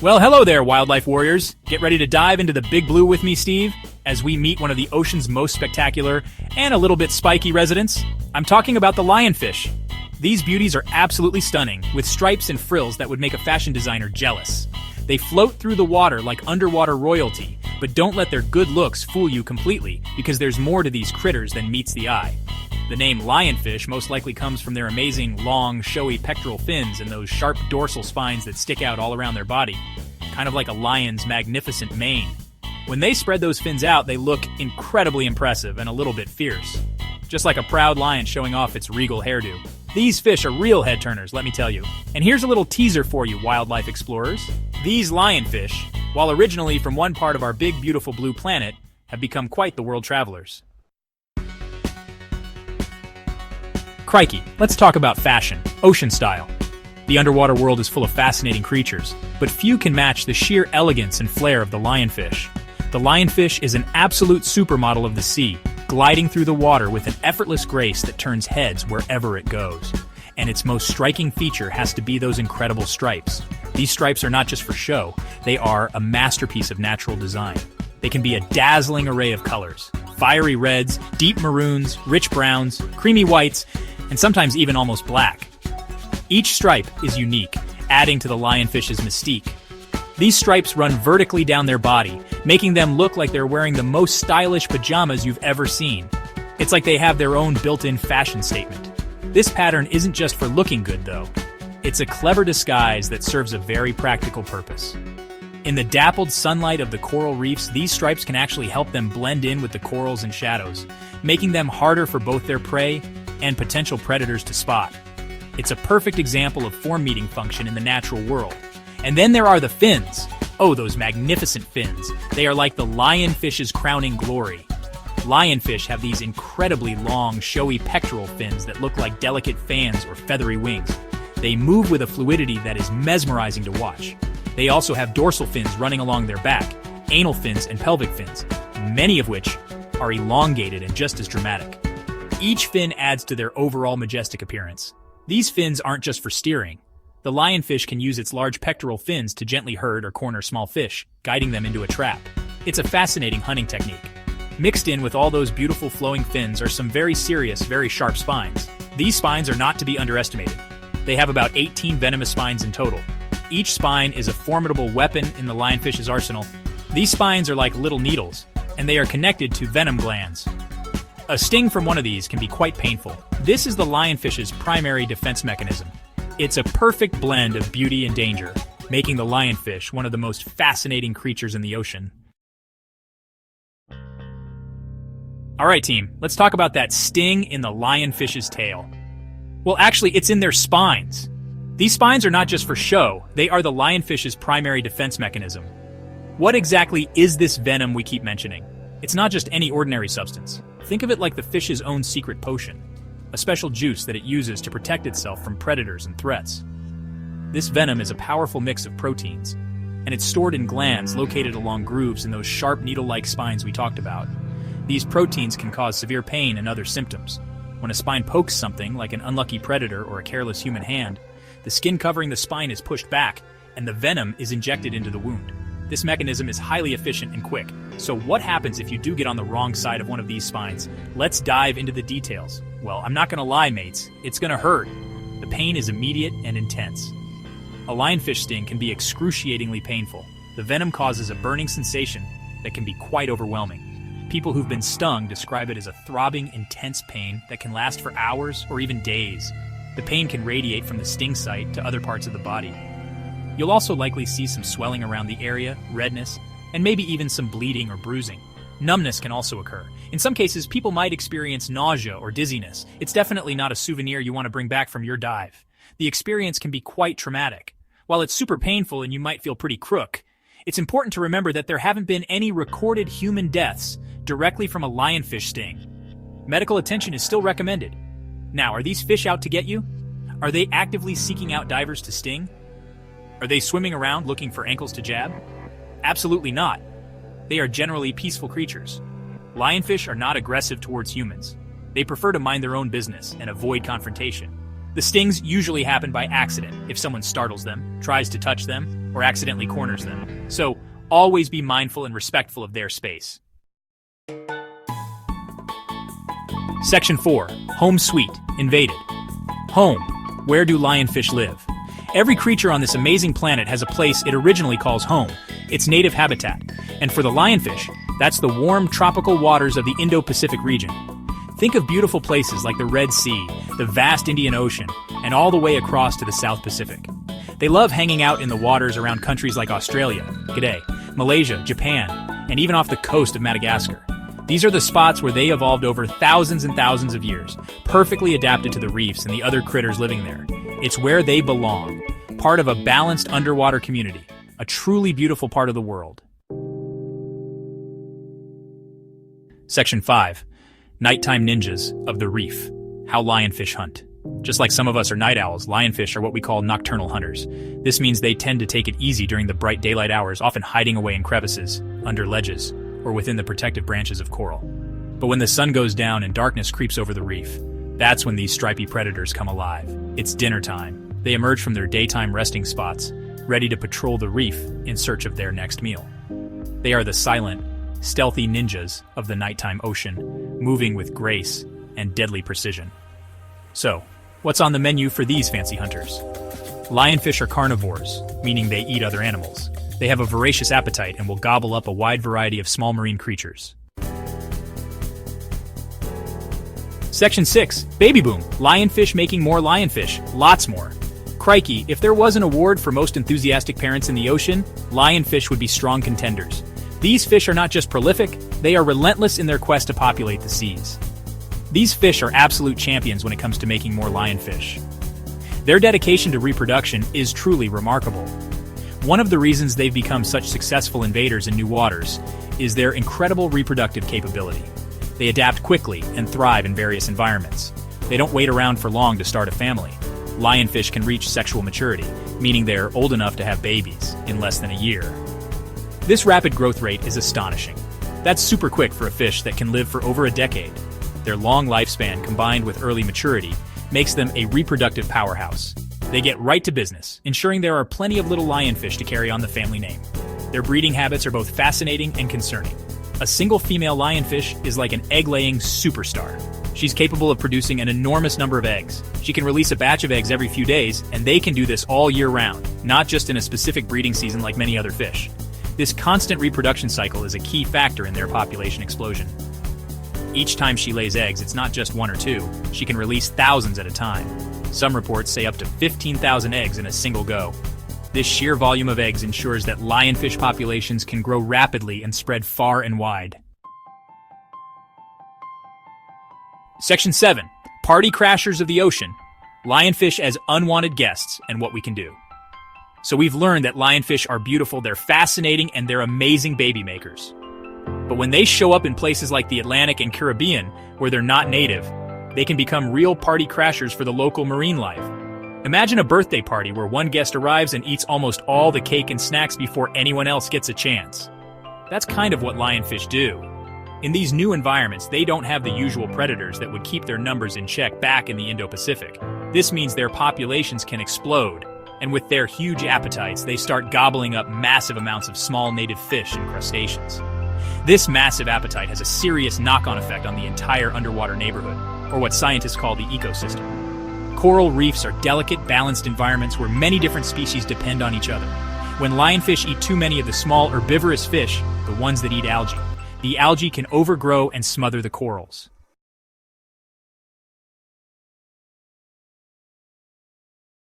Well, hello there, wildlife warriors. Get ready to dive into the big blue with me, Steve, as we meet one of the ocean's most spectacular and a little bit spiky residents. I'm talking about the lionfish. These beauties are absolutely stunning, with stripes and frills that would make a fashion designer jealous. They float through the water like underwater royalty, but don't let their good looks fool you completely, because there's more to these critters than meets the eye. The name lionfish most likely comes from their amazing, long, showy pectoral fins and those sharp dorsal spines that stick out all around their body, kind of like a lion's magnificent mane. When they spread those fins out, they look incredibly impressive and a little bit fierce, just like a proud lion showing off its regal hairdo. These fish are real head-turners, let me tell you. And here's a little teaser for you, wildlife explorers. These lionfish, while originally from one part of our big, beautiful blue planet, have become quite the world travelers. Crikey, let's talk about fashion, ocean style. The underwater world is full of fascinating creatures, but few can match the sheer elegance and flair of the lionfish. The lionfish is an absolute supermodel of the sea, gliding through the water with an effortless grace that turns heads wherever it goes. And its most striking feature has to be those incredible stripes. These stripes are not just for show, they are a masterpiece of natural design. They can be a dazzling array of colors: fiery reds, deep maroons, rich browns, creamy whites, and sometimes even almost black. Each stripe is unique, adding to the lionfish's mystique. These stripes run vertically down their body, making them look like they're wearing the most stylish pajamas you've ever seen. It's like they have their own built-in fashion statement. This pattern isn't just for looking good, though. It's a clever disguise that serves a very practical purpose. In the dappled sunlight of the coral reefs, these stripes can actually help them blend in with the corals and shadows, making them harder for both their prey and potential predators to spot. It's a perfect example of form-meeting function in the natural world. And then there are the fins. Oh, those magnificent fins. They are like the lionfish's crowning glory. Lionfish have these incredibly long, showy pectoral fins that look like delicate fans or feathery wings. They move with a fluidity that is mesmerizing to watch. They also have dorsal fins running along their back, anal fins and pelvic fins, many of which are elongated and just as dramatic. Each fin adds to their overall majestic appearance. These fins aren't just for steering. The lionfish can use its large pectoral fins to gently herd or corner small fish, guiding them into a trap. It's a fascinating hunting technique. Mixed in with all those beautiful flowing fins are some very serious, very sharp spines. These spines are not to be underestimated. They have about 18 venomous spines in total. Each spine is a formidable weapon in the lionfish's arsenal. These spines are like little needles, and they are connected to venom glands. A sting from one of these can be quite painful. This is the lionfish's primary defense mechanism. It's a perfect blend of beauty and danger, making the lionfish one of the most fascinating creatures in the ocean. Alright team, let's talk about that sting in the lionfish's tail. Well, actually, it's in their spines. These spines are not just for show, they are the lionfish's primary defense mechanism. What exactly is this venom we keep mentioning? It's not just any ordinary substance. Think of it like the fish's own secret potion, a special juice that it uses to protect itself from predators and threats. This venom is a powerful mix of proteins, and it's stored in glands located along grooves in those sharp needle-like spines we talked about. These proteins can cause severe pain and other symptoms. When a spine pokes something, like an unlucky predator or a careless human hand, the skin covering the spine is pushed back, and the venom is injected into the wound. This mechanism is highly efficient and quick. So what happens if you do get on the wrong side of one of these spines? Let's dive into the details. Well, I'm not gonna lie, mates. It's gonna hurt. The pain is immediate and intense. A lionfish sting can be excruciatingly painful. The venom causes a burning sensation that can be quite overwhelming. People who've been stung describe it as a throbbing, intense pain that can last for hours or even days. The pain can radiate from the sting site to other parts of the body. You'll also likely see some swelling around the area, redness, and maybe even some bleeding or bruising. Numbness can also occur. In some cases, people might experience nausea or dizziness. It's definitely not a souvenir you want to bring back from your dive. The experience can be quite traumatic. While it's super painful and you might feel pretty crook, it's important to remember that there haven't been any recorded human deaths directly from a lionfish sting. Medical attention is still recommended. Now, are these fish out to get you? Are they actively seeking out divers to sting? Are they swimming around looking for ankles to jab? Absolutely not. They are generally peaceful creatures. Lionfish are not aggressive towards humans. They prefer to mind their own business and avoid confrontation. The stings usually happen by accident if someone startles them, tries to touch them, or accidentally corners them. So, always be mindful and respectful of their space. Section 4. Home Sweet. Invaded. Home. Where do lionfish live? Every creature on this amazing planet has a place it originally calls home, its native habitat. And for the lionfish, that's the warm tropical waters of the Indo-Pacific region. Think of beautiful places like the Red Sea, the vast Indian Ocean, and all the way across to the South Pacific. They love hanging out in the waters around countries like Australia, G'day, Malaysia, Japan, and even off the coast of Madagascar. These are the spots where they evolved over thousands and thousands of years, perfectly adapted to the reefs and the other critters living there. It's where they belong, part of a balanced underwater community, a truly beautiful part of the world. Section 5. Nighttime ninjas of the reef. How lionfish hunt. Just like some of us are night owls, lionfish are what we call nocturnal hunters. This means they tend to take it easy during the bright daylight hours, often hiding away in crevices, under ledges, or within the protective branches of coral. But when the sun goes down and darkness creeps over the reef, that's when these stripy predators come alive. It's dinner time. They emerge from their daytime resting spots, ready to patrol the reef in search of their next meal. They are the silent, stealthy ninjas of the nighttime ocean, moving with grace and deadly precision. So, what's on the menu for these fancy hunters? Lionfish are carnivores, meaning they eat other animals. They have a voracious appetite and will gobble up a wide variety of small marine creatures. Section 6. Baby boom. Lionfish making more lionfish. Lots more. Crikey, if there was an award for most enthusiastic parents in the ocean, lionfish would be strong contenders. These fish are not just prolific, they are relentless in their quest to populate the seas. These fish are absolute champions when it comes to making more lionfish. Their dedication to reproduction is truly remarkable. One of the reasons they've become such successful invaders in new waters is their incredible reproductive capability. They adapt quickly and thrive in various environments. They don't wait around for long to start a family. Lionfish can reach sexual maturity, meaning they're old enough to have babies, in less than a year. This rapid growth rate is astonishing. That's super quick for a fish that can live for over a decade. Their long lifespan combined with early maturity makes them a reproductive powerhouse. They get right to business, ensuring there are plenty of little lionfish to carry on the family name. Their breeding habits are both fascinating and concerning. A single female lionfish is like an egg-laying superstar. She's capable of producing an enormous number of eggs. She can release a batch of eggs every few days, and they can do this all year round, not just in a specific breeding season like many other fish. This constant reproduction cycle is a key factor in their population explosion. Each time she lays eggs, it's not just one or two. She can release thousands at a time. Some reports say up to 15,000 eggs in a single go. This sheer volume of eggs ensures that lionfish populations can grow rapidly and spread far and wide. Section 7. Party crashers of the ocean. Lionfish as unwanted guests and what we can do. So we've learned that lionfish are beautiful, they're fascinating, and they're amazing baby makers. But when they show up in places like the Atlantic and Caribbean, where they're not native, they can become real party crashers for the local marine life. Imagine a birthday party where one guest arrives and eats almost all the cake and snacks before anyone else gets a chance. That's kind of what lionfish do. In these new environments, they don't have the usual predators that would keep their numbers in check back in the Indo-Pacific. This means their populations can explode, and with their huge appetites, they start gobbling up massive amounts of small native fish and crustaceans. This massive appetite has a serious knock-on effect on the entire underwater neighborhood, or what scientists call the ecosystem. Coral reefs are delicate, balanced environments where many different species depend on each other. When lionfish eat too many of the small herbivorous fish, the ones that eat algae, the algae can overgrow and smother the corals.